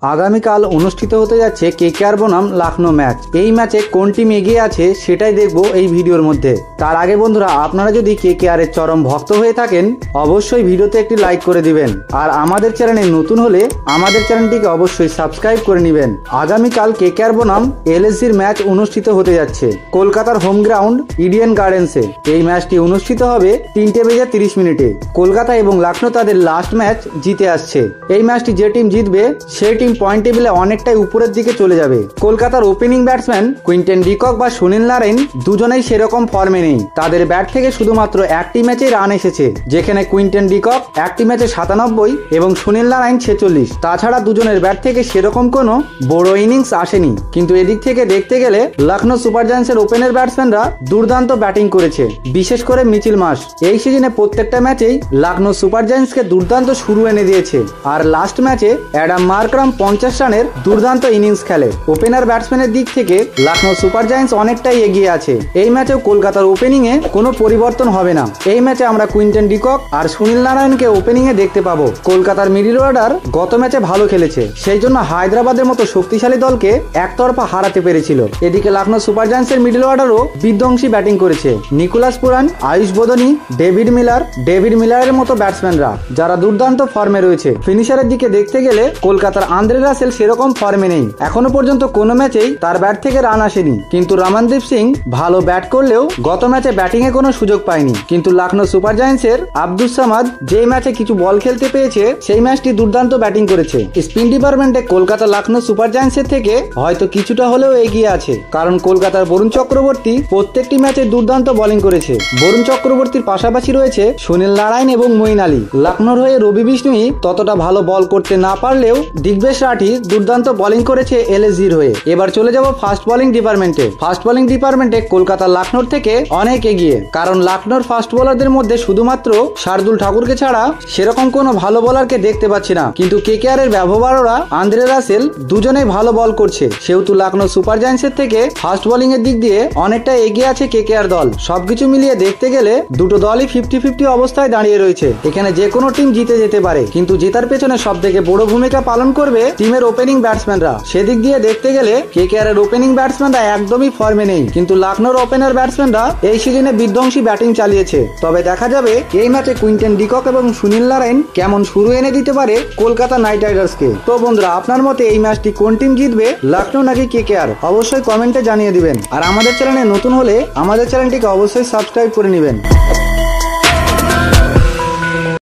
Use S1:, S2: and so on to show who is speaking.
S1: আগামীকাল অনুষ্ঠিত হতে যাচ্ছে কেকেআর বনাম লখনৌ ম্যাচ। এই ম্যাচে কোন টিম এগিয়ে আছে সেটাই দেখবো এই ভিডিওর মধ্যে। তার আগে বন্ধুরা, আপনারা যদি কেকেআর এর চরম ভক্ত হয়ে থাকেন অবশ্যই ভিডিওতে একটি লাইক করে দিবেন, আর আমাদের চ্যানেলে নতুন হলে আমাদের চ্যানেলটিকে অবশ্যই সাবস্ক্রাইব করে নেবেন। আগামীকাল কেকেআর বনাম এলএসজির ম্যাচ অনুষ্ঠিত হতে যাচ্ছে কলকাতার হোম গ্রাউন্ড ইডেন গার্ডেন্সে। এই ম্যাচটি অনুষ্ঠিত হবে 3:30 কলকাতা এবং লখনৌ তাদের লাস্ট ম্যাচ জিতে আসছে। এই ম্যাচটি যে টিম জিতবে সেই টিম পয়েন্ট টেবিলে অনেকটাই উপরের দিকে চলে যাবে। কলকাতার ওপেনিং ব্যাটসম্যান কুইন্টন ডিকক বা সুনীল নারায়ণ দুজনেই সেরকম ফর্মে নেই। তাদের ব্যাট থেকে শুধুমাত্র একটি ম্যাচে রান এসেছে, যেখানে কুইন্টন ডিকক একটি ম্যাচে 97 এবং সুনীল নারায়ণ 46। তাছাড়া দুজনের ব্যাট থেকে সেরকম কোনো বড় ইনিংস আসেনি। কিন্তু এদিক থেকে দেখতে গেলে লখনৌ সুপার জায়ান্টসের ওপেনার ব্যাটসম্যানরা দুর্দান্ত ব্যাটিং করেছে, বিশেষ করে মিচেল মার্শ। এই সিজনে প্রত্যেকটা ম্যাচেই লখনৌ সুপার জায়ান্টসকে দুর্দান্ত শুরু এনে দিয়েছে, আর লাস্ট ম্যাচে অ্যাডাম মার্করাম 50 রানের দুর্দান্ত ইনিংস খেলে। ওপেনার ব্যাটসম্যানের দিক থেকে লখনৌ সুপার জায়ান্টস অনেকটাই এগিয়ে আছে। এই ম্যাচেও কলকাতার ওপেনিং এ কোনো পরিবর্তন হবে না। এই ম্যাচে আমরা কুইন্টন ডিকক আর সুনীল নারায়ণকে ওপেনিং এ দেখতে পাবো। কলকাতার মিডল অর্ডার গত ম্যাচে ভালো খেলেছে, সেই জন্য হায়দ্রাবাদের মতো শক্তিশালী দলকে একতরফা হারাতে পেরেছিল। এদিকে লখনৌ সুপার জায়ান্টসের মিডল অর্ডারও বিধ্বংসী ব্যাটিং করেছে। নিকোলাস পুরান, আয়ুষ বোদনি, ডেভিড মিলারের মতো ব্যাটসম্যানরা যারা দুর্দান্ত ফর্মে রয়েছে। ফিনিশারের দিকে দেখতে গেলে কলকাতার আন্দ্রে রাসেল সেরকম ফর্মে নেই। এখনো পর্যন্ত কোনো ম্যাচেই তার ব্যাট থেকে রান আসেনি। কিন্তু রমনদীপ সিং ভালো ব্যাট করলেও গত ম্যাচে ব্যাটিং এ কোনো সুযোগ পায়নি। কিন্তু লখনৌ সুপার জায়ান্টসের আব্দুস সামাদ যে ম্যাচে কিছু বল খেলতে পেয়েছে সেই ম্যাচটি দুর্দান্ত ব্যাটিং করেছে। স্পিন ডিপার্টমেন্টে কলকাতা লখনৌ সুপার জায়ান্টসের থেকে হয়তো কিছুটা হলেও এগিয়ে আছে, কারণ কলকাতার বরুণ চক্রবর্তী প্রত্যেকটি ম্যাচে দুর্দান্ত বোলিং করেছে। বরুণ চক্রবর্তীর পাশাপাশি রয়েছে সুনীল নারায়ণ এবং মঈন আলী। লখনৌর হয়ে রবি বিষ্ণুই ততটা ভালো বল করতে না পারলেও দিগ্বেশ রাঠি দুর্দান্ত বোলিং করেছে এলএসজির হয়ে। এবার চলে যাব ফাস্ট বোলিং ডিপার্টমেন্টে। ফাস্ট বোলিং ডিপার্টমেন্টে কলকাতা লখনৌর থেকে অনেক এগিয়ে, কারণ লখনৌর ফাস্ট বোলারদের মধ্যে শুধুমাত্র শার্দুল ঠাকুরকে ছাড়া সেরকম কোনো ভালো বোলারকে দেখতে পাচ্ছি না। কিন্তু কেকেআর এর ব্যবহাররা আন্দ্রে রাসেল দুজনেই ভালো বল করছে, সেহেতু লখনৌ সুপার জায়ান্টসের থেকে ফাস্ট বোলিং এর দিক দিয়ে অনেকটা এগিয়ে আছে কেকেআর দল। সবকিছু মিলিয়ে দেখতে গেলে দুটো দলই 50-50 অবস্থায় দাঁড়িয়ে রয়েছে। এখানে যে কোনো টিম জিতে যেতে পারে, কিন্তু জেতার পেছনে সব থেকে বড় ভূমিকা পালন করবে টিমের ওপেনিং ব্যাটসম্যানরা। সেদিক দিয়ে দেখতে গেলে কেকেআর এর ওপেনিং ব্যাটসম্যানরা একদমই ফর্মে নেই, কিন্তু লখনৌর ওপেনার ব্যাটসম্যানরা এই সিজনে বিধ্বংসী ব্যাটিং চালিয়েছে। তবে দেখা যাবে এই ম্যাচে কুইন্টন ডিকক এবং সুনীল নারায়ণ কেমন শুরু এনে দিতে পারে কলকাতা নাইট রাইডার্সকে। তো বন্ধুরা, আপনার মতে এই ম্যাচটি কোন টিম জিতবে, লখনৌ নাকি কেকেআর? অবশ্যই কমেন্টে জানিয়ে দিবেন, আর আমাদের চ্যানেলে নতুন হলে আমাদের চ্যানেলটিকে অবশ্যই সাবস্ক্রাইব করে নেবেন।